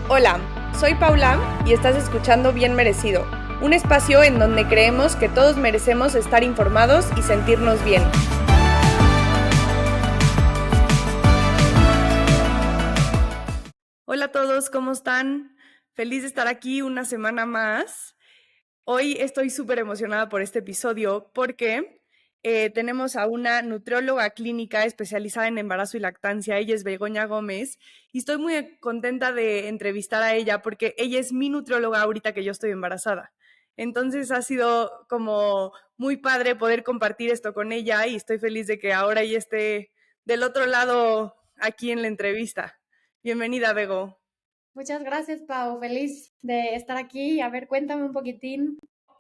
Hola, soy Paula y estás escuchando Bien Merecido, un espacio en donde creemos que todos merecemos estar informados y sentirnos bien. Hola a todos, ¿cómo están? Feliz de estar aquí una semana más. Hoy estoy súper emocionada por este episodio porque tenemos a una nutrióloga clínica especializada en embarazo y lactancia. Ella es Begoña Gómez y estoy muy contenta de entrevistar a ella porque ella es mi nutrióloga ahorita que yo estoy embarazada. Entonces ha sido como muy padre poder compartir esto con ella y estoy feliz de que ahora ella esté del otro lado aquí en la entrevista. Bienvenida, Bego. Muchas gracias, Pau. Feliz de estar aquí. A ver, cuéntame un poquitín.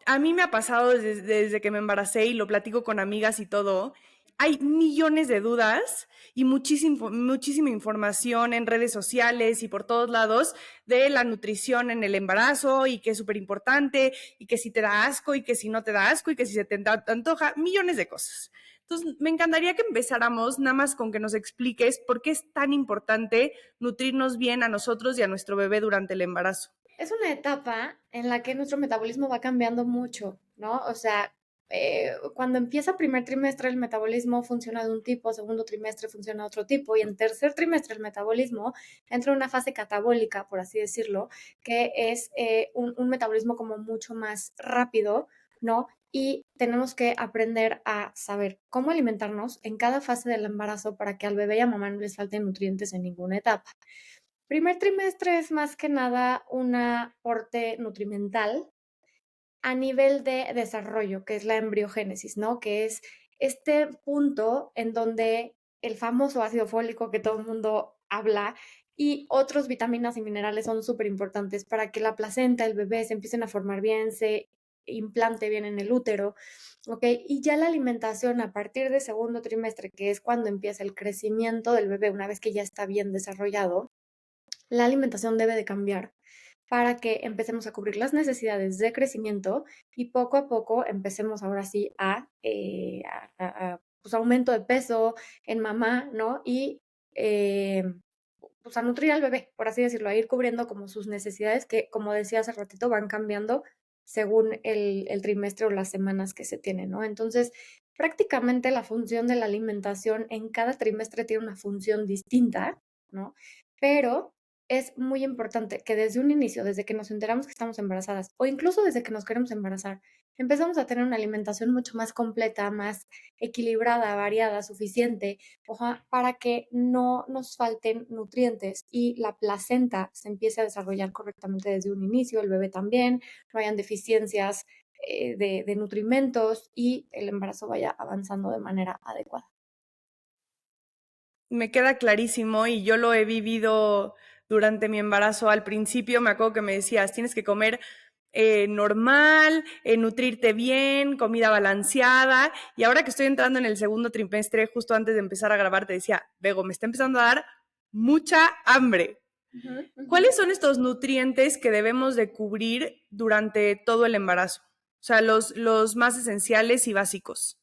A mí me ha pasado desde que me embaracé y lo platico con amigas y todo. Hay millones de dudas y muchísima información en redes sociales y por todos lados de la nutrición en el embarazo y que es súper importante y que si te da asco y que si no te da asco y que si se te antoja, millones de cosas. Entonces, me encantaría que empezáramos nada más con que nos expliques por qué es tan importante nutrirnos bien a nosotros y a nuestro bebé durante el embarazo. Es una etapa en la que nuestro metabolismo va cambiando mucho, ¿no? O sea, cuando empieza primer trimestre el metabolismo funciona de un tipo, segundo trimestre funciona de otro tipo y en tercer trimestre el metabolismo entra en una fase catabólica, por así decirlo, que es un metabolismo como mucho más rápido, ¿no? Y tenemos que aprender a saber cómo alimentarnos en cada fase del embarazo para que al bebé y a mamá no les falten nutrientes en ninguna etapa. Primer trimestre es más que nada un aporte nutrimental a nivel de desarrollo, que es la embriogénesis, ¿no? Que es este punto en donde el famoso ácido fólico que todo el mundo habla y otros vitaminas y minerales son súper importantes para que la placenta, el bebé se empiecen a formar bien, se implante bien en el útero, ¿ok? Y ya la alimentación a partir de segundo trimestre, que es cuando empieza el crecimiento del bebé, una vez que ya está bien desarrollado, la alimentación debe de cambiar para que empecemos a cubrir las necesidades de crecimiento y poco a poco empecemos ahora sí pues aumento de peso en mamá, ¿no? Y pues a nutrir al bebé, por así decirlo, a ir cubriendo como sus necesidades que, como decía hace ratito, van cambiando según el trimestre o las semanas que se tienen, ¿no? Entonces, prácticamente la función de la alimentación en cada trimestre tiene una función distinta, ¿no? Pero es muy importante que desde un inicio, desde que nos enteramos que estamos embarazadas o incluso desde que nos queremos embarazar, empezamos a tener una alimentación mucho más completa, más equilibrada, variada, suficiente, para que no nos falten nutrientes y la placenta se empiece a desarrollar correctamente desde un inicio, el bebé también, no hayan deficiencias de nutrimentos y el embarazo vaya avanzando de manera adecuada. Me queda clarísimo y yo lo he vivido durante mi embarazo. Al principio me acuerdo que me decías, tienes que comer normal, nutrirte bien, comida balanceada. Y ahora que estoy entrando en el segundo trimestre, justo antes de empezar a grabar, te decía, Bego, me está empezando a dar mucha hambre. Ujú, ujú. ¿Cuáles son estos nutrientes que debemos de cubrir durante todo el embarazo? O sea, los más esenciales y básicos.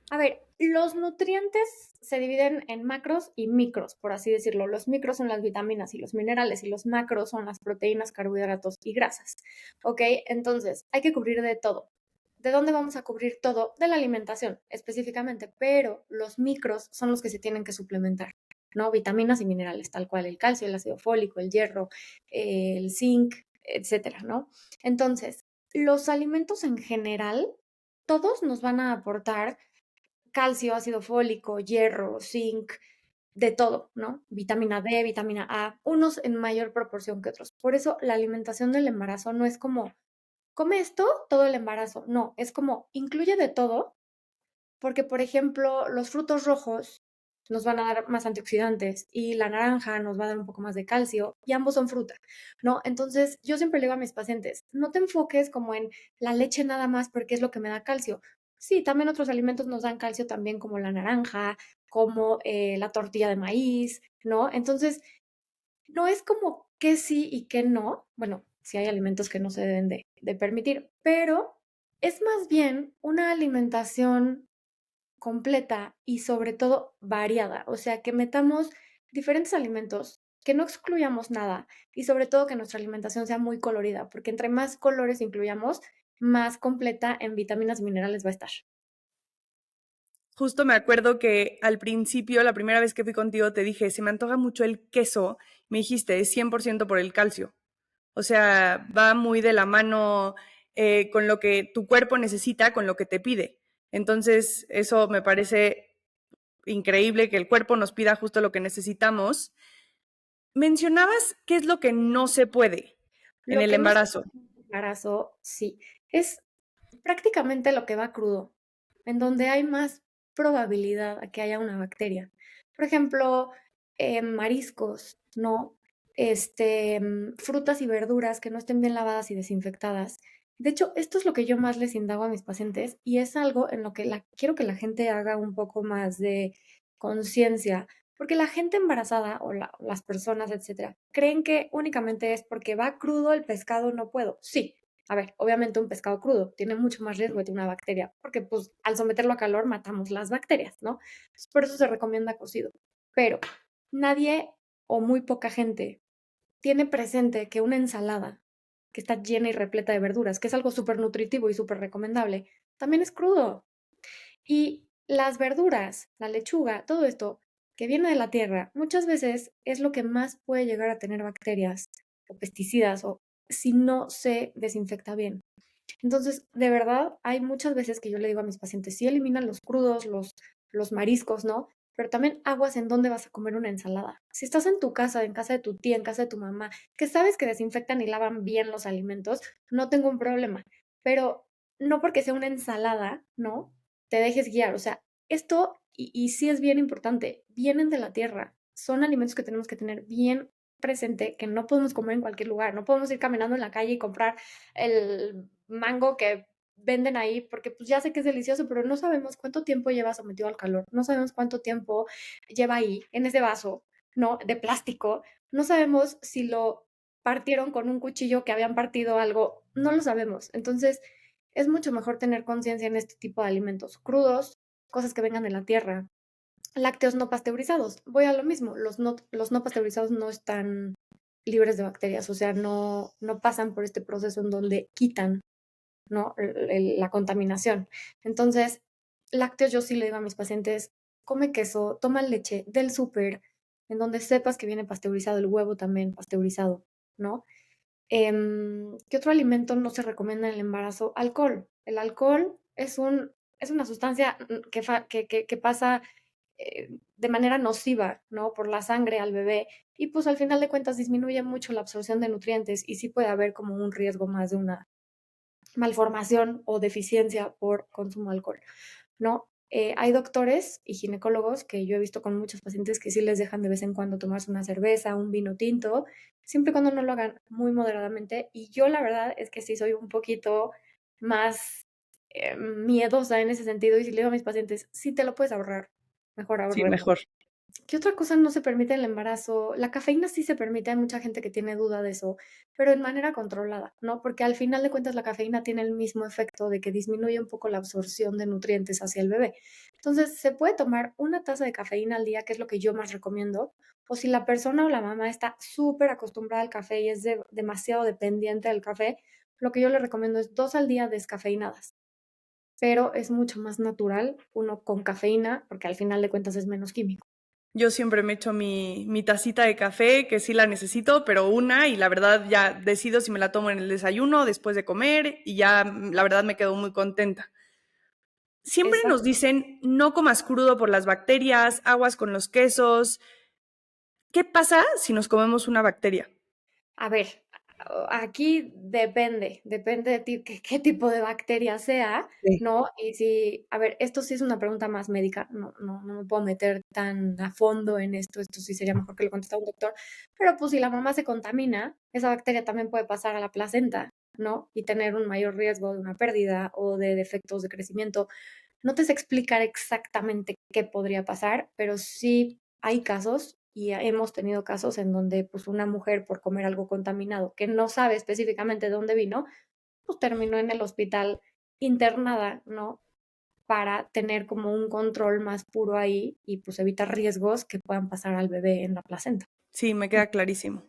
A ver, los nutrientes se dividen en macros y micros, por así decirlo. Los micros son las vitaminas y los minerales y los macros son las proteínas, carbohidratos y grasas. ¿Ok? Entonces, hay que cubrir de todo. ¿De dónde vamos a cubrir todo? De la alimentación específicamente, pero los micros son los que se tienen que suplementar, ¿no? Vitaminas y minerales, tal cual el calcio, el ácido fólico, el hierro, el zinc, etcétera, ¿no? Entonces, los alimentos en general, todos nos van a aportar calcio, ácido fólico, hierro, zinc, de todo, ¿no? Vitamina D, vitamina A, unos en mayor proporción que otros. Por eso la alimentación del embarazo no es como, come esto todo el embarazo, no, es como, incluye de todo, porque por ejemplo, los frutos rojos nos van a dar más antioxidantes y la naranja nos va a dar un poco más de calcio y ambos son fruta, ¿no? Entonces, yo siempre le digo a mis pacientes, no te enfoques como en la leche nada más porque es lo que me da calcio. Sí, también otros alimentos nos dan calcio también como la naranja, como la tortilla de maíz, ¿no? Entonces, no es como que sí y que no. Bueno, sí hay alimentos que no se deben de permitir, pero es más bien una alimentación completa y sobre todo variada, o sea, que metamos diferentes alimentos que no excluyamos nada y sobre todo que nuestra alimentación sea muy colorida, porque entre más colores incluyamos, más completa en vitaminas y minerales va a estar. Justo me acuerdo que al principio, la primera vez que fui contigo, te dije, se me antoja mucho el queso. Me dijiste, es 100% por el calcio. O sea, va muy de la mano con lo que tu cuerpo necesita, con lo que te pide. Entonces, eso me parece increíble que el cuerpo nos pida justo lo que necesitamos. Mencionabas qué es lo que no se puede en Lo el que no se embarazo. puede en el embarazo, sí, es prácticamente lo que va crudo, en donde hay más probabilidad a que haya una bacteria. Por ejemplo, mariscos, ¿no? Frutas y verduras que no estén bien lavadas y desinfectadas. De hecho, esto es lo que yo más les indago a mis pacientes y es algo en lo que quiero que la gente haga un poco más de conciencia, porque la gente embarazada o las personas, etcétera, creen que únicamente es porque va crudo el pescado, no puedo. Sí, a ver, obviamente un pescado crudo tiene mucho más riesgo de una bacteria, porque pues al someterlo a calor matamos las bacterias, ¿no? Entonces, por eso se recomienda cocido. Pero nadie o muy poca gente tiene presente que una ensalada que está llena y repleta de verduras, que es algo súper nutritivo y súper recomendable, también es crudo. Y las verduras, la lechuga, todo esto que viene de la tierra, muchas veces es lo que más puede llegar a tener bacterias o pesticidas o si no se desinfecta bien. Entonces, de verdad, hay muchas veces que yo le digo a mis pacientes, sí eliminan los crudos, los mariscos, ¿no? Pero también aguas en dónde vas a comer una ensalada. Si estás en tu casa, en casa de tu tía, en casa de tu mamá, que sabes que desinfectan y lavan bien los alimentos, no tengo un problema. Pero no porque sea una ensalada, ¿no? Te dejes guiar. O sea, esto, y sí es bien importante, vienen de la tierra. Son alimentos que tenemos que tener bien presente, que no podemos comer en cualquier lugar. No podemos ir caminando en la calle y comprar el mango que venden ahí, porque pues ya sé que es delicioso, pero no sabemos cuánto tiempo lleva sometido al calor, no sabemos cuánto tiempo lleva ahí, en ese vaso, ¿no? De plástico, no sabemos si lo partieron con un cuchillo que habían partido algo, no lo sabemos. Entonces, es mucho mejor tener conciencia en este tipo de alimentos crudos, cosas que vengan de la tierra, lácteos no pasteurizados. Voy a lo mismo, los no pasteurizados no están libres de bacterias, o sea, no pasan por este proceso en donde quitan, ¿no? La contaminación. Entonces, lácteos yo sí le digo a mis pacientes, come queso, toma leche del súper, en donde sepas que viene pasteurizado, el huevo también pasteurizado, ¿no? ¿Qué otro alimento no se recomienda en el embarazo? Alcohol. El alcohol es una sustancia que pasa de manera nociva, ¿no? Por la sangre al bebé y pues al final de cuentas disminuye mucho la absorción de nutrientes y sí puede haber como un riesgo más de una malformación o deficiencia por consumo de alcohol, ¿no? Hay doctores y ginecólogos que yo he visto con muchos pacientes que sí les dejan de vez en cuando tomarse una cerveza, un vino tinto, siempre y cuando no lo hagan muy moderadamente. Y yo la verdad es que sí soy un poquito más miedosa en ese sentido y si le digo a mis pacientes, si te lo puedes ahorrar, mejor Sí, ahorrarlo. mejor. ¿Qué otra cosa no se permite en el embarazo? La cafeína sí se permite, hay mucha gente que tiene duda de eso, pero en manera controlada, ¿no? Porque al final de cuentas la cafeína tiene el mismo efecto de que disminuye un poco la absorción de nutrientes hacia el bebé. Entonces, se puede tomar una taza de cafeína al día, que es lo que yo más recomiendo, o si la persona o la mamá está súper acostumbrada al café y es demasiado dependiente del café, lo que yo le recomiendo es 2 al día descafeinadas, pero es mucho más natural uno con cafeína, porque al final de cuentas es menos químico. Yo siempre me echo mi tacita de café, que sí la necesito, pero una, y la verdad ya decido si me la tomo en el desayuno, después de comer, y ya la verdad me quedo muy contenta. Siempre nos Exacto. dicen no comas crudo por las bacterias, aguas con los quesos. ¿Qué pasa si nos comemos una bacteria? A ver, aquí depende de ti qué tipo de bacteria sea, Sí. ¿no? Y si, a ver, esto sí es una pregunta más médica, no me puedo meter tan a fondo en esto sí sería mejor que lo contestara un doctor, pero pues si la mamá se contamina, esa bacteria también puede pasar a la placenta, ¿no? Y tener un mayor riesgo de una pérdida o de defectos de crecimiento. No te sé explicar exactamente qué podría pasar, pero sí hay casos y hemos tenido casos en donde pues una mujer por comer algo contaminado que no sabe específicamente de dónde vino, pues terminó en el hospital internada, ¿no? Para tener como un control más puro ahí y pues evitar riesgos que puedan pasar al bebé en la placenta. Sí, me queda clarísimo.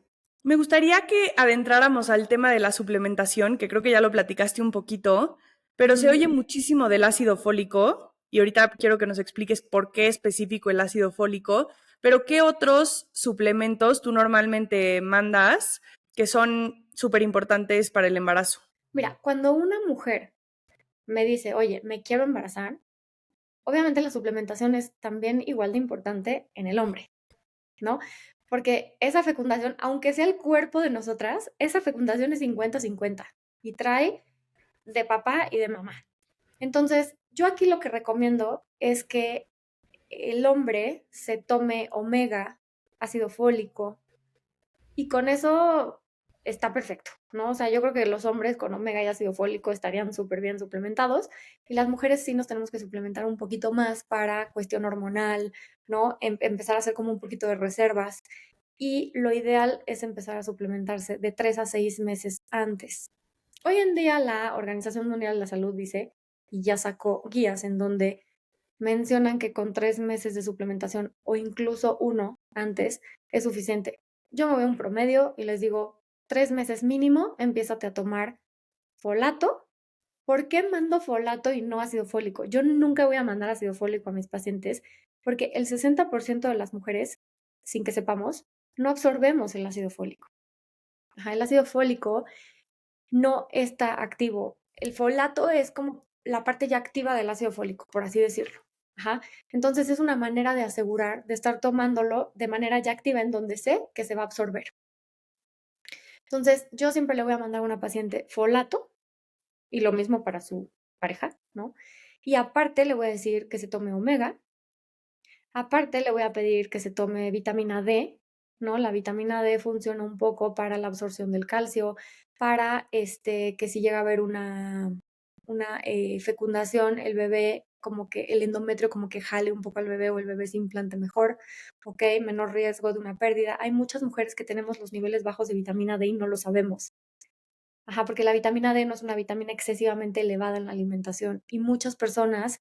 Me gustaría que adentráramos al tema de la suplementación, que creo que ya lo platicaste un poquito, pero se Ujú. oye muchísimo del ácido fólico y ahorita quiero que nos expliques por qué específico el ácido fólico, pero qué otros suplementos tú normalmente mandas que son súper importantes para el embarazo. Mira, cuando una mujer me dice, oye, me quiero embarazar, obviamente la suplementación es también igual de importante en el hombre, ¿no? Porque esa fecundación, aunque sea el cuerpo de nosotras, esa fecundación es 50-50 y trae de papá y de mamá. Entonces, yo aquí lo que recomiendo es que el hombre se tome omega, ácido fólico, y con eso está perfecto, ¿no? O sea, yo creo que los hombres con omega y ácido fólico estarían súper bien suplementados y las mujeres sí nos tenemos que suplementar un poquito más para cuestión hormonal, ¿no? Empezar a hacer como un poquito de reservas y lo ideal es empezar a suplementarse de 3 a 6 meses antes. Hoy en día la Organización Mundial de la Salud dice, y ya sacó guías en donde mencionan que con 3 meses de suplementación o incluso uno antes es suficiente. Yo me voy a un promedio y les digo, 3 meses mínimo, empiézate a tomar folato. ¿Por qué mando folato y no ácido fólico? Yo nunca voy a mandar ácido fólico a mis pacientes porque el 60% de las mujeres, sin que sepamos, no absorbemos el ácido fólico. Ajá, el ácido fólico no está activo. El folato es como la parte ya activa del ácido fólico, por así decirlo. Ajá. Entonces es una manera de asegurar de estar tomándolo de manera ya activa en donde sé que se va a absorber. Entonces yo siempre le voy a mandar a una paciente folato y lo mismo para su pareja, ¿no? Y aparte le voy a decir que se tome omega. Aparte le voy a pedir que se tome vitamina D, ¿no? La vitamina D funciona un poco para la absorción del calcio, para que si llega a haber una fecundación, el bebé como que el endometrio como que jale un poco al bebé o el bebé se implante mejor, ¿ok? Menor riesgo de una pérdida. Hay muchas mujeres que tenemos los niveles bajos de vitamina D y no lo sabemos. Ajá, porque la vitamina D no es una vitamina excesivamente elevada en la alimentación y muchas personas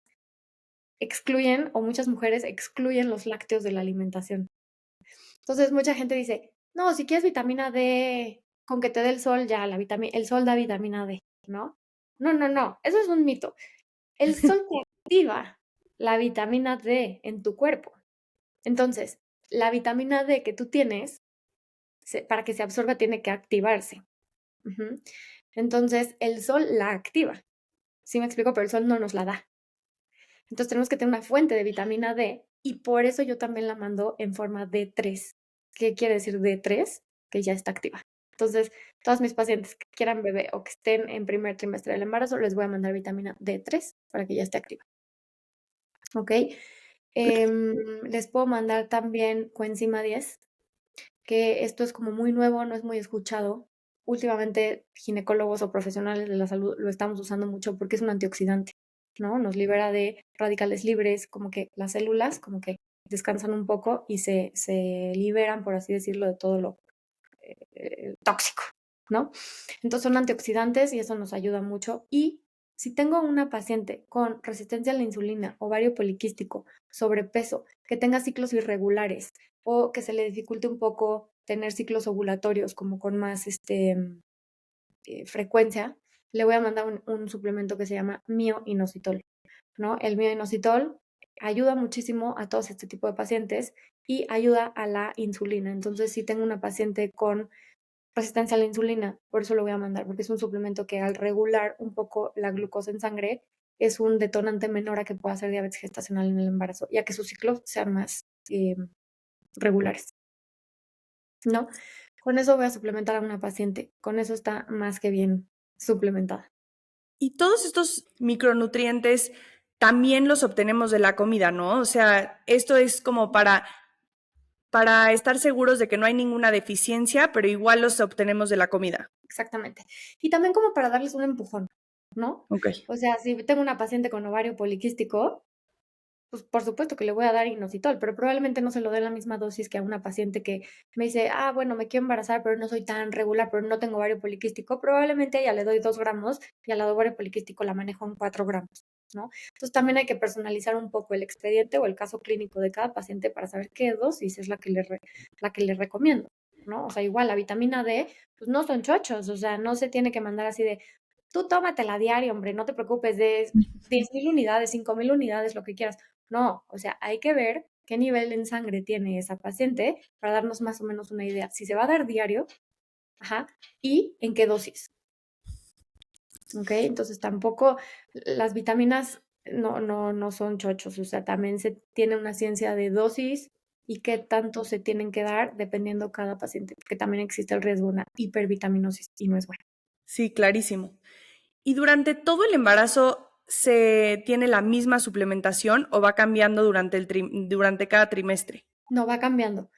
excluyen o muchas mujeres excluyen los lácteos de la alimentación. Entonces, mucha gente dice, no, si quieres vitamina D, con que te dé el sol, ya, el sol da vitamina D, ¿no? No, no, no, eso es un mito. El sol te activa la vitamina D en tu cuerpo. Entonces, la vitamina D que tú tienes, para que se absorba, tiene que activarse. Ujú. Entonces, el sol la activa. Sí me explico, pero el sol no nos la da. Entonces tenemos que tener una fuente de vitamina D y por eso yo también la mando en forma D3. ¿Qué quiere decir D3? Que ya está activa. Entonces, todas mis pacientes que quieran bebé o que estén en primer trimestre del embarazo, les voy a mandar vitamina D3 para que ya esté activa. ¿Ok? Les puedo mandar también coenzima 10, que esto es como muy nuevo, no es muy escuchado. Últimamente, ginecólogos o profesionales de la salud lo estamos usando mucho porque es un antioxidante, ¿no? Nos libera de radicales libres, como que las células como que descansan un poco y se liberan, por así decirlo, de todo lo tóxico, ¿no? Entonces son antioxidantes y eso nos ayuda mucho. Y si tengo una paciente con resistencia a la insulina, ovario poliquístico, sobrepeso, que tenga ciclos irregulares o que se le dificulte un poco tener ciclos ovulatorios como con más frecuencia, le voy a mandar un suplemento que se llama mioinositol, ¿no? El mioinositol ayuda muchísimo a todos este tipo de pacientes y ayuda a la insulina. Entonces, si tengo una paciente con resistencia a la insulina, por eso lo voy a mandar, porque es un suplemento que al regular un poco la glucosa en sangre es un detonante menor a que pueda hacer diabetes gestacional en el embarazo y a que sus ciclos sean más regulares, ¿no? Con eso voy a suplementar a una paciente, con eso está más que bien suplementada. Y todos estos micronutrientes también los obtenemos de la comida, ¿no? O sea, esto es como para estar seguros de que no hay ninguna deficiencia, pero igual los obtenemos de la comida. Exactamente. Y también como para darles un empujón, ¿no? Ok. O sea, si tengo una paciente con ovario poliquístico, pues por supuesto que le voy a dar inositol, pero probablemente no se lo dé la misma dosis que a una paciente que me dice, ah, bueno, me quiero embarazar, pero no soy tan regular, pero no tengo ovario poliquístico. Probablemente a ella le doy 2 gramos y a la de ovario poliquístico la manejo en 4 gramos. ¿no? Entonces también hay que personalizar un poco el expediente o el caso clínico de cada paciente para saber qué dosis es la que le recomiendo, ¿no? O sea, igual la vitamina D, pues no son chochos, o sea, no se tiene que mandar así de, tú tómatela diario, hombre, no te preocupes, de 10,000 unidades, 5,000 unidades, lo que quieras. No, o sea, hay que ver qué nivel en sangre tiene esa paciente para darnos más o menos una idea. Si se va a dar diario, ajá, y en qué dosis. ¿Ok? Entonces tampoco las vitaminas no son chochos, o sea, también se tiene una ciencia de dosis y qué tanto se tienen que dar dependiendo cada paciente, porque también existe el riesgo de una hipervitaminosis y no es bueno. Sí, clarísimo. ¿Y durante todo el embarazo se tiene la misma suplementación o va cambiando durante cada trimestre? No va cambiando.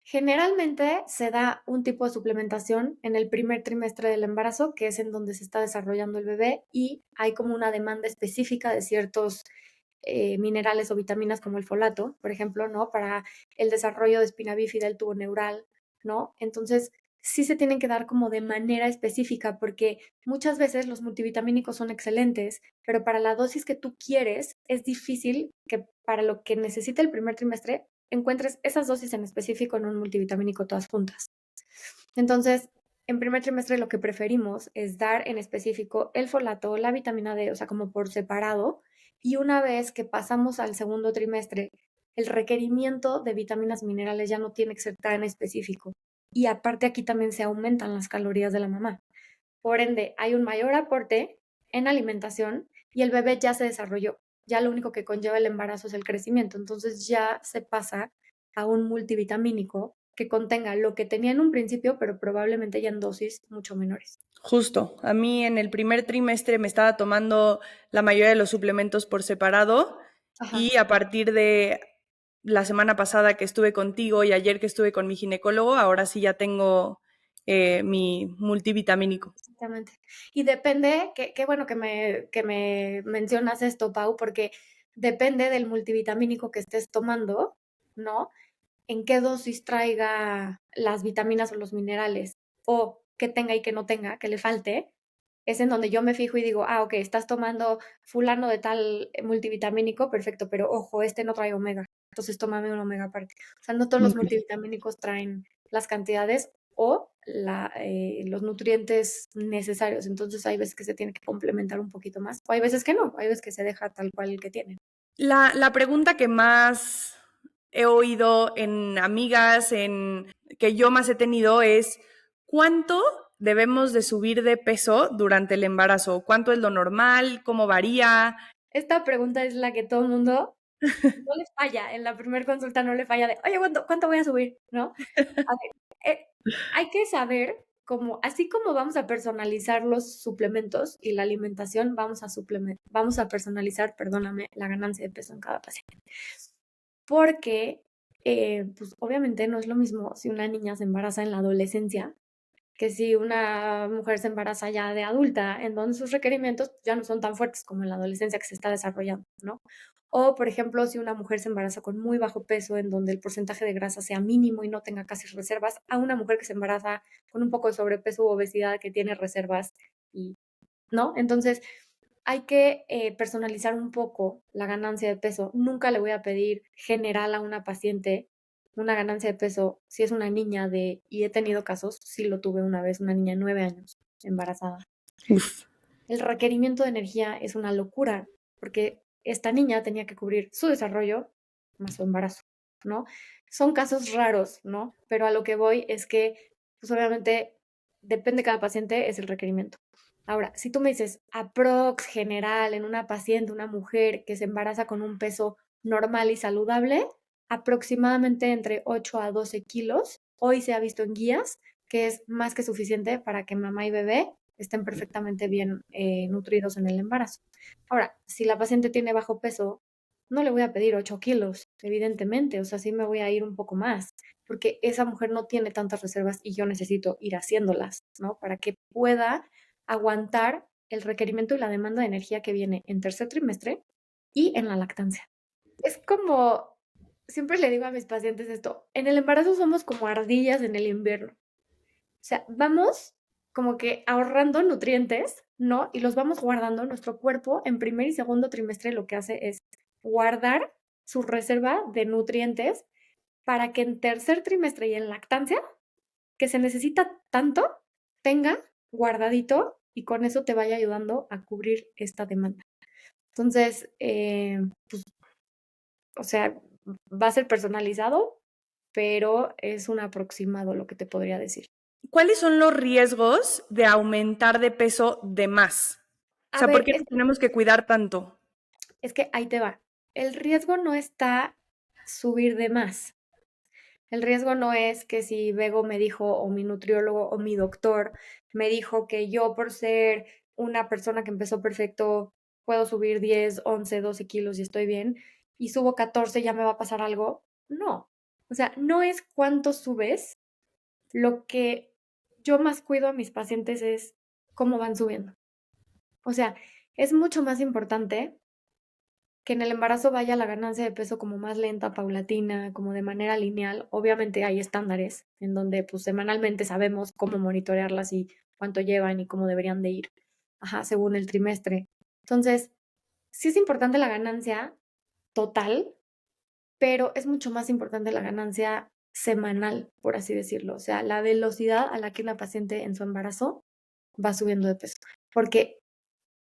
Generalmente se da un tipo de suplementación en el primer trimestre del embarazo, que es en donde se está desarrollando el bebé y hay como una demanda específica de ciertos minerales o vitaminas como el folato, por ejemplo, ¿no? Para el desarrollo de espina bífida, el tubo neural, ¿no? Entonces, sí se tienen que dar como de manera específica porque muchas veces los multivitamínicos son excelentes, pero para la dosis que tú quieres es difícil que para lo que necesita el primer trimestre encuentres esas dosis en específico en un multivitamínico todas juntas. Entonces, en primer trimestre lo que preferimos es dar en específico el folato, la vitamina D, o sea, como por separado, y una vez que pasamos al segundo trimestre, el requerimiento de vitaminas y minerales ya no tiene que ser tan específico. Y aparte aquí también se aumentan las calorías de la mamá. Por ende, hay un mayor aporte en alimentación y el bebé ya se desarrolló. Ya lo único que conlleva el embarazo es el crecimiento. Entonces ya se pasa a un multivitamínico que contenga lo que tenía en un principio, pero probablemente ya en dosis mucho menores. Justo, a mí en el primer trimestre me estaba tomando la mayoría de los suplementos por separado Ajá. y a partir de la semana pasada que estuve contigo y ayer que estuve con mi ginecólogo, ahora sí ya tengo mi multivitamínico. Exactamente. Y depende, qué bueno que me mencionas esto, Pau, porque depende del multivitamínico que estés tomando, ¿no? En qué dosis traiga las vitaminas o los minerales, o que tenga y que no tenga, que le falte, es en donde yo me fijo y digo, ah, ok, estás tomando fulano de tal multivitamínico, perfecto, pero ojo, este no trae omega, entonces tómame un omega aparte. O sea, no todos los Ok. multivitamínicos traen las cantidades o los nutrientes necesarios, entonces hay veces que se tiene que complementar un poquito más, o hay veces que no, hay veces que se deja tal cual el que tienen. La pregunta que más he oído en amigas, que yo más he tenido es, ¿cuánto debemos de subir de peso durante el embarazo? ¿Cuánto es lo normal? ¿Cómo varía? Esta pregunta es la que todo el mundo no le falla, en la primera consulta no le falla de, oye, ¿cuánto voy a subir? ¿No? A ver, hay que saber cómo, así como vamos a personalizar los suplementos y la alimentación, vamos a personalizar, perdóname, la ganancia de peso en cada paciente. Porque, pues obviamente no es lo mismo si una niña se embaraza en la adolescencia que si una mujer se embaraza ya de adulta, en donde sus requerimientos ya no son tan fuertes como en la adolescencia que se está desarrollando, ¿no? O, por ejemplo, si una mujer se embaraza con muy bajo peso, en donde el porcentaje de grasa sea mínimo y no tenga casi reservas, a una mujer que se embaraza con un poco de sobrepeso u obesidad que tiene reservas y, ¿no? Entonces, hay que personalizar un poco la ganancia de peso. Nunca le voy a pedir general a una paciente una ganancia de peso si es una niña y he tenido casos, sí lo tuve una vez, una niña de 9 años embarazada. Uf. El requerimiento de energía es una locura porque esta niña tenía que cubrir su desarrollo más su embarazo, ¿no? Son casos raros, ¿no? Pero a lo que voy es que, pues obviamente, depende de cada paciente, es el requerimiento. Ahora, si tú me dices aprox general en una paciente, una mujer que se embaraza con un peso normal y saludable, aproximadamente entre 8 a 12 kilos. Hoy se ha visto en guías que es más que suficiente para que mamá y bebé estén perfectamente bien nutridos en el embarazo. Ahora, si la paciente tiene bajo peso, no le voy a pedir 8 kilos, evidentemente, o sea, sí me voy a ir un poco más, porque esa mujer no tiene tantas reservas y yo necesito ir haciéndolas, ¿no? Para que pueda aguantar el requerimiento y la demanda de energía que viene en tercer trimestre y en la lactancia. Es como, siempre le digo a mis pacientes esto, en el embarazo somos como ardillas en el invierno. O sea, vamos como que ahorrando nutrientes, ¿no? Y los vamos guardando. Nuestro cuerpo en primer y segundo trimestre lo que hace es guardar su reserva de nutrientes para que en tercer trimestre y en lactancia, que se necesita tanto, tenga guardadito y con eso te vaya ayudando a cubrir esta demanda. Entonces, pues, o sea, va a ser personalizado, pero es un aproximado lo que te podría decir. ¿Cuáles son los riesgos de aumentar de peso de más? O A sea, ¿por ver, qué nos tenemos que cuidar tanto? es que ahí te va. El riesgo no está subir de más. El riesgo no es que si Bego me dijo, o mi nutriólogo, o mi doctor me dijo que yo por ser una persona que empezó perfecto puedo subir 10, 11, 12 kilos y estoy bien, y subo 14, ya me va a pasar algo. No. O sea, no es cuánto subes. Lo que yo más cuido a mis pacientes es cómo van subiendo. O sea, es mucho más importante que en el embarazo vaya la ganancia de peso como más lenta, paulatina, como de manera lineal. Obviamente hay estándares en donde pues semanalmente sabemos cómo monitorearlas y cuánto llevan y cómo deberían de ir, ajá, según el trimestre. Entonces, sí es importante la ganancia total, pero es mucho más importante la ganancia semanal, por así decirlo. O sea, la velocidad a la que una paciente en su embarazo va subiendo de peso. Porque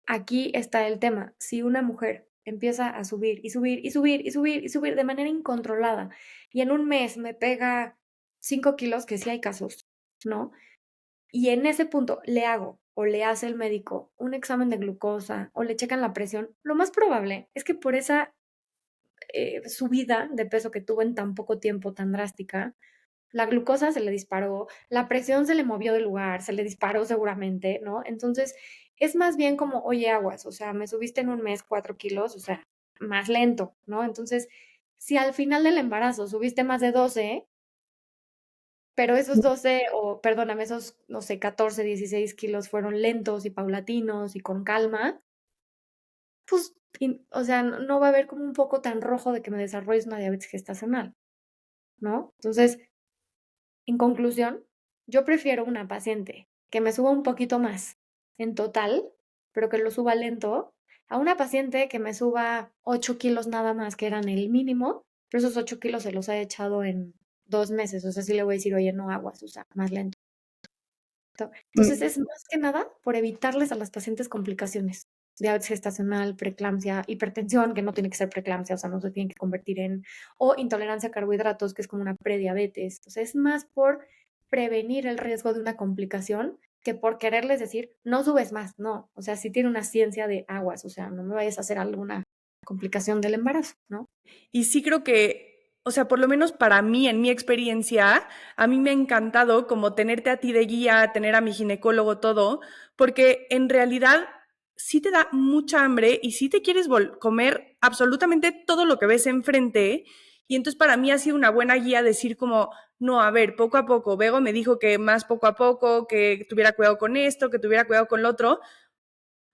aquí está el tema. Si una mujer empieza a subir y subir y subir y subir y subir de manera incontrolada y en un mes me pega 5 kilos, que sí hay casos, ¿no? Y en ese punto le hago o le hace el médico un examen de glucosa o le checan la presión, lo más probable es que por esa subida de peso que tuvo en tan poco tiempo, tan drástica, la glucosa se le disparó, la presión se le movió de lugar, se le disparó seguramente, ¿no? Entonces, es más bien como, oye, aguas, o sea, me subiste en un mes 4 kilos, o sea, más lento, ¿no? Entonces, si al final del embarazo subiste más de 12, pero esos 12, o perdóname, esos, no sé, 14, 16 kilos fueron lentos y paulatinos y con calma, pues, o sea, no va a haber como un foco tan rojo de que me desarrolles una diabetes gestacional, ¿no? Entonces, en conclusión, yo prefiero una paciente que me suba un poquito más en total, pero que lo suba lento, a una paciente que me suba 8 kilos nada más, que eran el mínimo, pero esos 8 kilos se los ha echado en 2 meses. O sea, sí le voy a decir, oye, no aguas, o sea, más lento. Entonces, Mm, es más que nada por evitarles a las pacientes complicaciones. Diabetes gestacional, preeclampsia, hipertensión, que no tiene que ser preeclampsia, o sea, no se tiene que convertir en, o intolerancia a carbohidratos, que es como una prediabetes. O sea, es más por prevenir el riesgo de una complicación que por quererles decir, no subes más, no. O sea, sí tiene una ciencia de aguas, o sea, no me vayas a hacer alguna complicación del embarazo, ¿no? Y sí creo que, o sea, por lo menos para mí, en mi experiencia, a mí me ha encantado como tenerte a ti de guía, tener a mi ginecólogo, todo, porque en realidad sí te da mucha hambre y sí te quieres comer absolutamente todo lo que ves enfrente. Y entonces para mí ha sido una buena guía decir como, no, a ver, poco a poco. Bego me dijo que más poco a poco, que tuviera cuidado con esto, que tuviera cuidado con lo otro.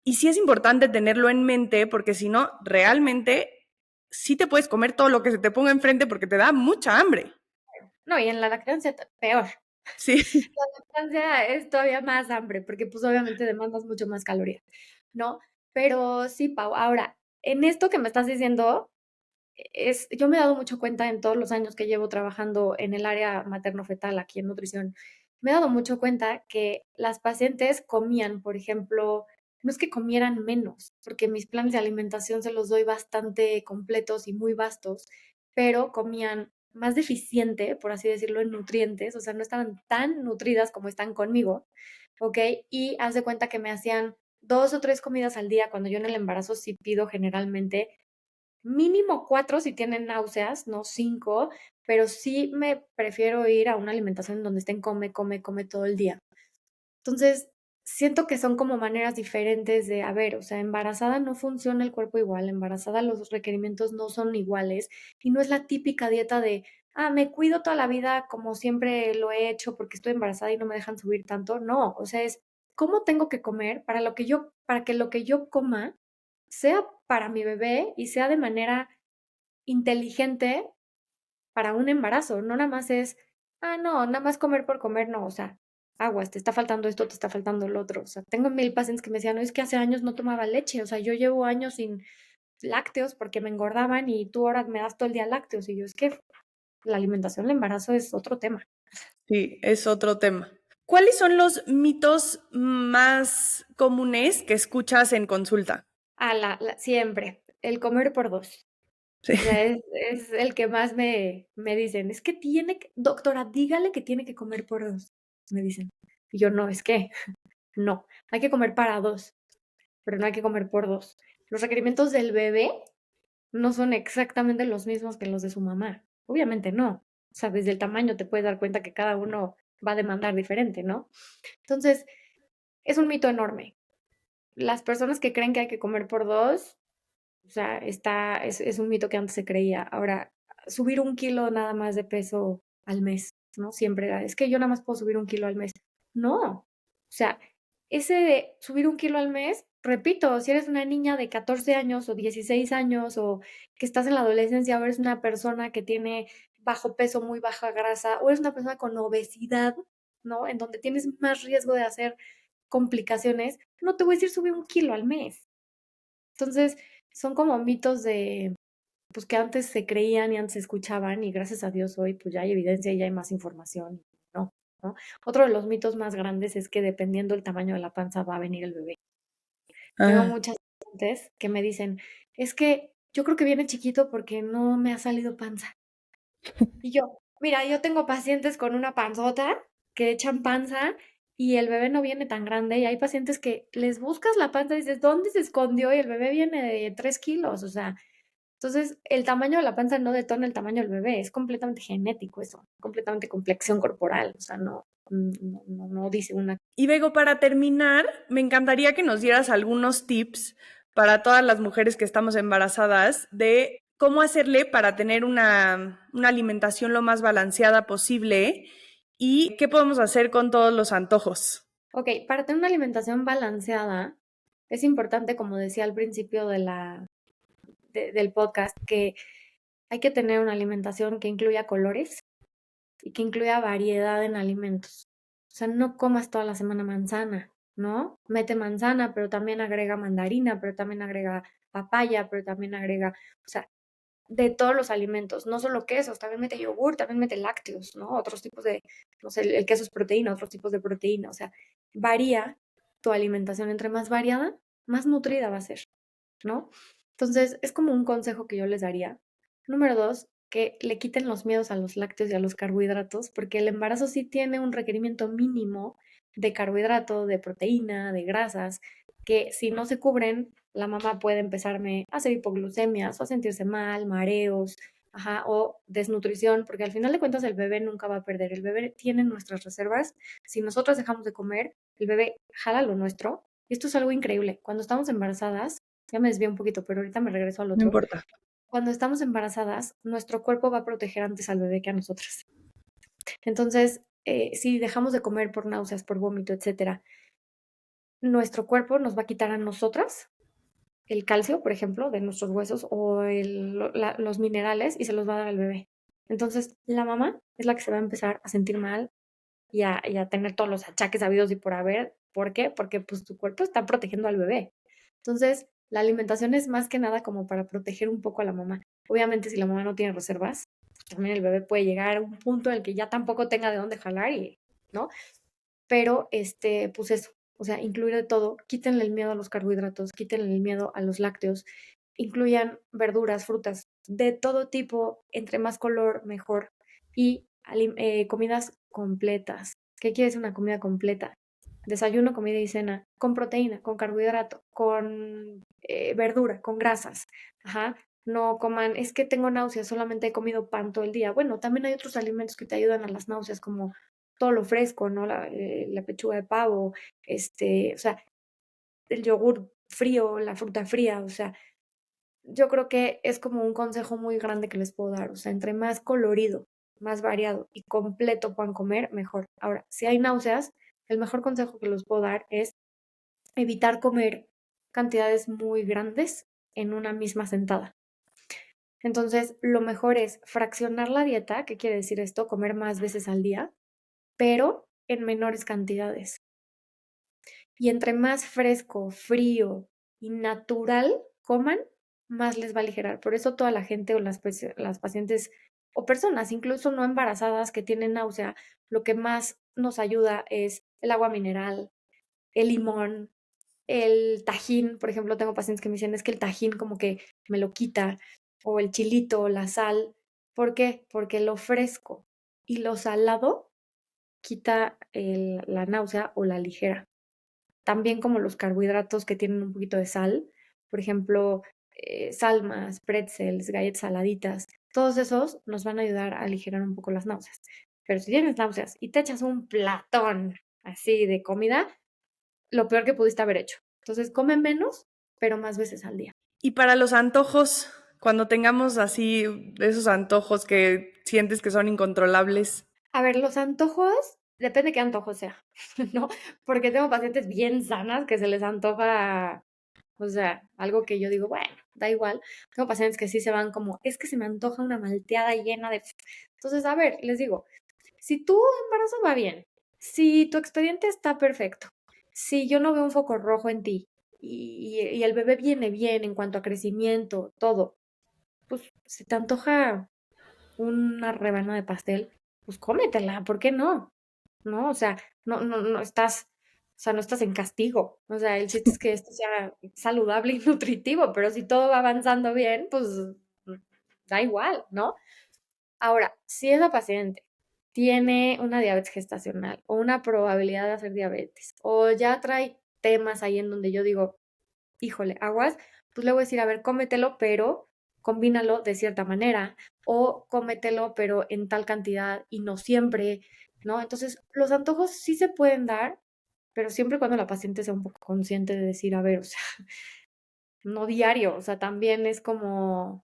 Y sí es importante tenerlo en mente porque si no, realmente sí te puedes comer todo lo que se te ponga enfrente porque te da mucha hambre. No, y en la lactancia peor. Sí. La lactancia es todavía más hambre, porque pues obviamente demandas mucho más calorías, ¿no? Pero sí, Pau, ahora, en esto que me estás diciendo, yo me he dado mucho cuenta en todos los años que llevo trabajando en el área materno-fetal aquí en nutrición, me he dado mucho cuenta que las pacientes comían, por ejemplo, no es que comieran menos, porque mis planes de alimentación se los doy bastante completos y muy vastos, pero comían más deficiente, por así decirlo, en nutrientes, o sea, no estaban tan nutridas como están conmigo, ¿ok? Y haz de cuenta que me hacían 2 o 3 comidas al día, cuando yo en el embarazo sí pido generalmente mínimo 4 si tienen náuseas, no 5, pero sí me prefiero ir a una alimentación donde estén come, come, come todo el día. Entonces, siento que son como maneras diferentes de, a ver, o sea, embarazada no funciona el cuerpo igual, embarazada los requerimientos no son iguales y no es la típica dieta de, me cuido toda la vida como siempre lo he hecho porque estoy embarazada y no me dejan subir tanto. No, o sea, es cómo tengo que comer para que lo que yo coma sea para mi bebé y sea de manera inteligente para un embarazo. No nada más es, no, nada más comer por comer, no, o sea, aguas, te está faltando esto, te está faltando lo otro. O sea, tengo 1000 pacientes que me decían, no, es que hace años no tomaba leche, o sea, yo llevo años sin lácteos porque me engordaban y tú ahora me das todo el día lácteos. Y yo, es que la alimentación, el embarazo es otro tema. Sí, es otro tema. ¿Cuáles son los mitos más comunes que escuchas en consulta? Siempre, el comer por dos. Sí. O sea, es el que más me dicen, es que doctora, dígale que tiene que comer por dos, me dicen. Y yo, no, es que, no, hay que comer para dos, pero no hay que comer por dos. Los requerimientos del bebé no son exactamente los mismos que los de su mamá. Obviamente no. O sea, desde el tamaño te puedes dar cuenta que cada uno va a demandar diferente, ¿no? Entonces, es un mito enorme. Las personas que creen que hay que comer por dos, o sea, es un mito que antes se creía. Ahora, subir 1 kilo nada más de peso al mes, ¿no? Siempre era, es que yo nada más puedo subir 1 kilo al mes. No. O sea, ese de subir 1 kilo al mes, repito, si eres una niña de 14 años o 16 años o que estás en la adolescencia o eres una persona que tiene bajo peso, muy baja grasa, o eres una persona con obesidad, ¿no? En donde tienes más riesgo de hacer complicaciones, no te voy a decir subir 1 kilo al mes. Entonces, son como mitos pues que antes se creían y antes se escuchaban y gracias a Dios hoy pues ya hay evidencia y ya hay más información. No, ¿no? Otro de los mitos más grandes es que dependiendo del tamaño de la panza va a venir el bebé. Tengo Ah, muchas pacientes que me dicen, es que yo creo que viene chiquito porque no me ha salido panza. Y yo, mira, yo tengo pacientes con una panzota que echan panza y el bebé no viene tan grande y hay pacientes que les buscas la panza y dices, ¿dónde se escondió? Y el bebé viene de 3 kilos, o sea, entonces el tamaño de la panza no detona el tamaño del bebé, es completamente genético eso, completamente complexión corporal, o sea, no dice una. y Bego, para terminar, me encantaría que nos dieras algunos tips para todas las mujeres que estamos embarazadas de cómo hacerle para tener una alimentación lo más balanceada posible y qué podemos hacer con todos los antojos. Ok, para tener una alimentación balanceada, es importante, como decía al principio del podcast, que hay que tener una alimentación que incluya colores y que incluya variedad en alimentos. O sea, no comas toda la semana manzana, ¿no? Mete manzana, pero también agrega mandarina, pero también agrega papaya, pero también agrega, o sea, de todos los alimentos, no solo quesos, también mete yogur, también mete lácteos, ¿no? Otros tipos de, no sé, el queso es proteína, otros tipos de proteína, o sea, varía tu alimentación, entre más variada, más nutrida va a ser, ¿no? Entonces, es como un consejo que yo les daría. Número 2, que le quiten los miedos a los lácteos y a los carbohidratos, porque el embarazo sí tiene un requerimiento mínimo de carbohidrato, de proteína, de grasas, que si no se cubren, la mamá puede empezarme a hacer hipoglucemias o a sentirse mal, mareos, ajá, o desnutrición, porque al final de cuentas el bebé nunca va a perder. El bebé tiene nuestras reservas. Si nosotros dejamos de comer, el bebé jala lo nuestro. Y esto es algo increíble. Cuando estamos embarazadas, ya me desvié un poquito, pero ahorita me regreso al No otro. importa. Cuando estamos embarazadas, nuestro cuerpo va a proteger antes al bebé que a nosotras. Entonces, si dejamos de comer por náuseas, por vómito, etcétera, nuestro cuerpo nos va a quitar a nosotras el calcio, por ejemplo, de nuestros huesos o los minerales y se los va a dar al bebé. Entonces, la mamá es la que se va a empezar a sentir mal y a tener todos los achaques habidos y por haber. ¿Por qué? Porque pues tu cuerpo está protegiendo al bebé. Entonces, la alimentación es más que nada como para proteger un poco a la mamá. Obviamente, si la mamá no tiene reservas, pues también el bebé puede llegar a un punto en el que ya tampoco tenga de dónde jalar y, ¿no? Pero, pues eso, o sea, incluir de todo, quítenle el miedo a los carbohidratos, quítenle el miedo a los lácteos, incluyan verduras, frutas, de todo tipo, entre más color, mejor, y comidas completas. ¿Qué quiere decir una comida completa? Desayuno, comida y cena, con proteína, con carbohidrato, con verdura, con grasas. Ajá. No coman, es que tengo náuseas, solamente he comido pan todo el día. Bueno, también hay otros alimentos que te ayudan a las náuseas, como todo lo fresco, ¿no? La pechuga de pavo, o sea, el yogur frío, la fruta fría, o sea, yo creo que es como un consejo muy grande que les puedo dar, o sea, entre más colorido, más variado y completo puedan comer, mejor. Ahora, si hay náuseas, el mejor consejo que les puedo dar es evitar comer cantidades muy grandes en una misma sentada. Entonces, lo mejor es fraccionar la dieta. ¿Qué quiere decir esto? Comer más veces al día, pero en menores cantidades. Y entre más fresco, frío y natural coman, más les va a aligerar. Por eso toda la gente o las pacientes o personas, incluso no embarazadas que tienen náusea, lo que más nos ayuda es el agua mineral, el limón, el tajín. Por ejemplo, tengo pacientes que me dicen, es que el tajín como que me lo quita, o el chilito, o la sal. ¿Por qué? Porque lo fresco y lo salado quita la náusea o la ligera. También como los carbohidratos que tienen un poquito de sal, por ejemplo, salmas, pretzels, galletas saladitas, todos esos nos van a ayudar a aligerar un poco las náuseas. Pero si tienes náuseas y te echas un platón así de comida, lo peor que pudiste haber hecho. Entonces, come menos, pero más veces al día. Y para los antojos, cuando tengamos así de esos antojos que sientes que son incontrolables. A ver, los antojos, depende qué antojo sea, ¿no? Porque tengo pacientes bien sanas que se les antoja, o sea, algo que yo digo, bueno, da igual. Tengo pacientes que sí se van como, es que se me antoja una malteada llena de... Entonces, a ver, les digo, si tu embarazo va bien, si tu expediente está perfecto, si yo no veo un foco rojo en ti y el bebé viene bien en cuanto a crecimiento, todo, pues se te antoja una rebanada de pastel, pues cómetela, ¿por qué no? ¿No? O sea, no estás, o sea, no estás en castigo. O sea, el chiste es que esto sea saludable y nutritivo, pero si todo va avanzando bien, pues da igual, ¿no? Ahora, si esa paciente tiene una diabetes gestacional o una probabilidad de hacer diabetes o ya trae temas ahí en donde yo digo, híjole, aguas, pues le voy a decir, a ver, cómetelo, pero combínalo de cierta manera, o cómetelo, pero en tal cantidad y no siempre, ¿no? Entonces, los antojos sí se pueden dar, pero siempre cuando la paciente sea un poco consciente de decir, a ver, o sea, no diario, o sea, también es como,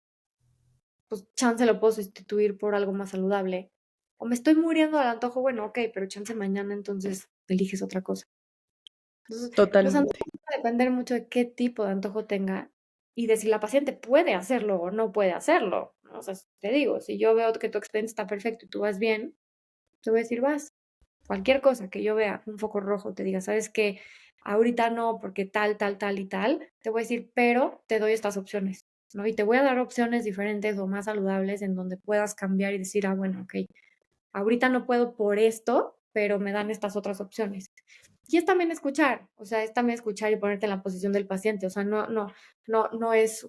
pues chance lo puedo sustituir por algo más saludable. O me estoy muriendo al antojo, bueno, ok, pero chance mañana entonces eliges otra cosa. Entonces, los Totalmente. antojos van a depender mucho de qué tipo de antojo tenga y de si la paciente puede hacerlo o no puede hacerlo, ¿no? O sea, te digo, si yo veo que tu expediente está perfecto y tú vas bien, te voy a decir, vas. Cualquier cosa que yo vea, un foco rojo, te diga, ¿sabes qué? Ahorita no, porque tal, tal, tal y tal, te voy a decir, pero te doy estas opciones, ¿no? Y te voy a dar opciones diferentes o más saludables en donde puedas cambiar y decir, ah, bueno, ok, ahorita no puedo por esto, pero me dan estas otras opciones. Y es también escuchar, o sea, es también escuchar y ponerte en la posición del paciente, o sea, no es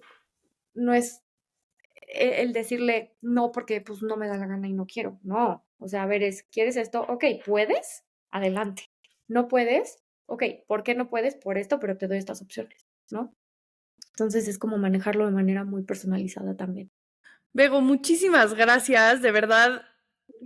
el decirle no porque pues no me da la gana y no quiero, no, o sea, a ver, ¿quieres esto? Ok, ¿puedes? Adelante. ¿No puedes? Ok, ¿por qué no puedes? Por esto, pero te doy estas opciones, ¿no? Entonces es como manejarlo de manera muy personalizada también. Bego, muchísimas gracias, de verdad,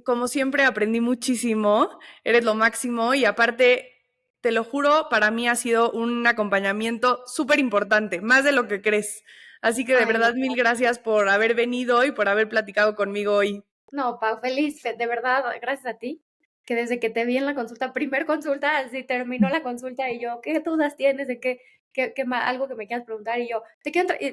como siempre aprendí muchísimo, eres lo máximo y aparte, te lo juro, para mí ha sido un acompañamiento súper importante, más de lo que crees. Así que de Ay, no, verdad, mil gracias por haber venido y por haber platicado conmigo hoy. no, Pau, feliz, de verdad, gracias a ti, que desde que te vi en la consulta, primer consulta, así terminó la consulta y yo, ¿qué dudas tienes de algo que me quieras preguntar? Y yo,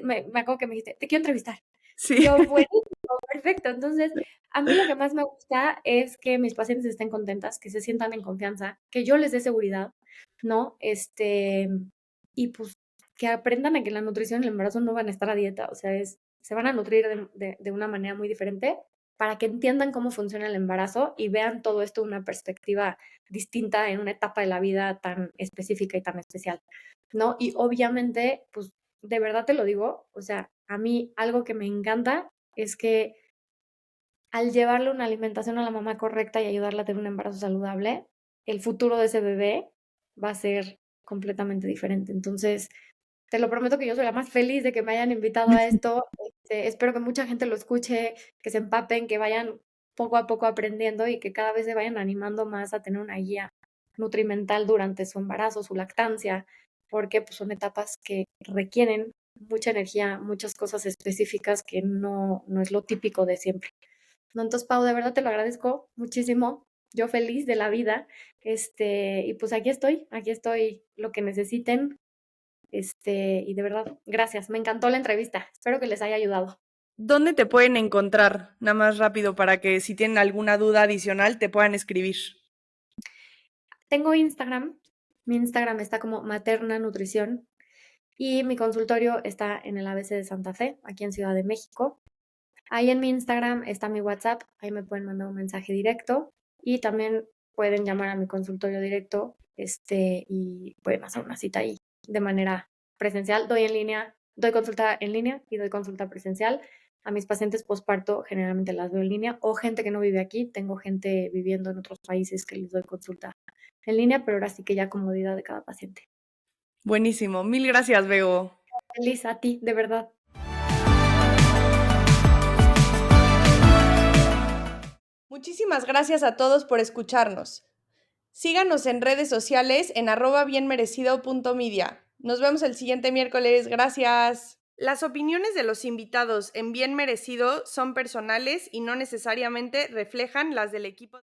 me acuerdo que me dijiste, te quiero entrevistar. Y Sí, yo, buenísimo, perfecto. Entonces, a mí lo que más me gusta es que mis pacientes estén contentas, que se sientan en confianza, que yo les dé seguridad, ¿no? Y pues que aprendan a que la nutrición y el embarazo no van a estar a dieta, o sea, se van a nutrir de una manera muy diferente para que entiendan cómo funciona el embarazo y vean todo esto de una perspectiva distinta en una etapa de la vida tan específica y tan especial, ¿no? Y obviamente, pues de verdad te lo digo, o sea, a mí algo que me encanta es que al llevarle una alimentación a la mamá correcta y ayudarla a tener un embarazo saludable, el futuro de ese bebé va a ser completamente diferente. Entonces, te lo prometo que yo soy la más feliz de que me hayan invitado a esto. Espero que mucha gente lo escuche, que se empapen, que vayan poco a poco aprendiendo y que cada vez se vayan animando más a tener una guía nutrimental durante su embarazo, su lactancia, porque pues, son etapas que requieren mucha energía, muchas cosas específicas que no es lo típico de siempre. No, entonces, Pau, de verdad te lo agradezco muchísimo. Yo feliz de la vida. Y pues aquí estoy lo que necesiten. Y de verdad, gracias. Me encantó la entrevista. Espero que les haya ayudado. ¿dónde te pueden encontrar? Nada más rápido para que si tienen alguna duda adicional te puedan escribir. Tengo Instagram. Mi Instagram está como Materna Nutrición y mi consultorio está en el ABC de Santa Fe, aquí en Ciudad de México. Ahí en mi Instagram está mi WhatsApp, ahí me pueden mandar un mensaje directo y también pueden llamar a mi consultorio directo, y pueden hacer una cita ahí de manera presencial. Doy consulta en línea y doy consulta presencial. A mis pacientes posparto generalmente las veo en línea o gente que no vive aquí. Tengo gente viviendo en otros países que les doy consulta en línea, pero ahora sí que ya comodidad de cada paciente. Buenísimo. Mil gracias, Bego. Feliz a ti, de verdad. Muchísimas gracias a todos por escucharnos. Síganos en redes sociales en @bienmerecido.media. Nos vemos el siguiente miércoles. Gracias. Las opiniones de los invitados en Bien Merecido son personales y no necesariamente reflejan las del equipo.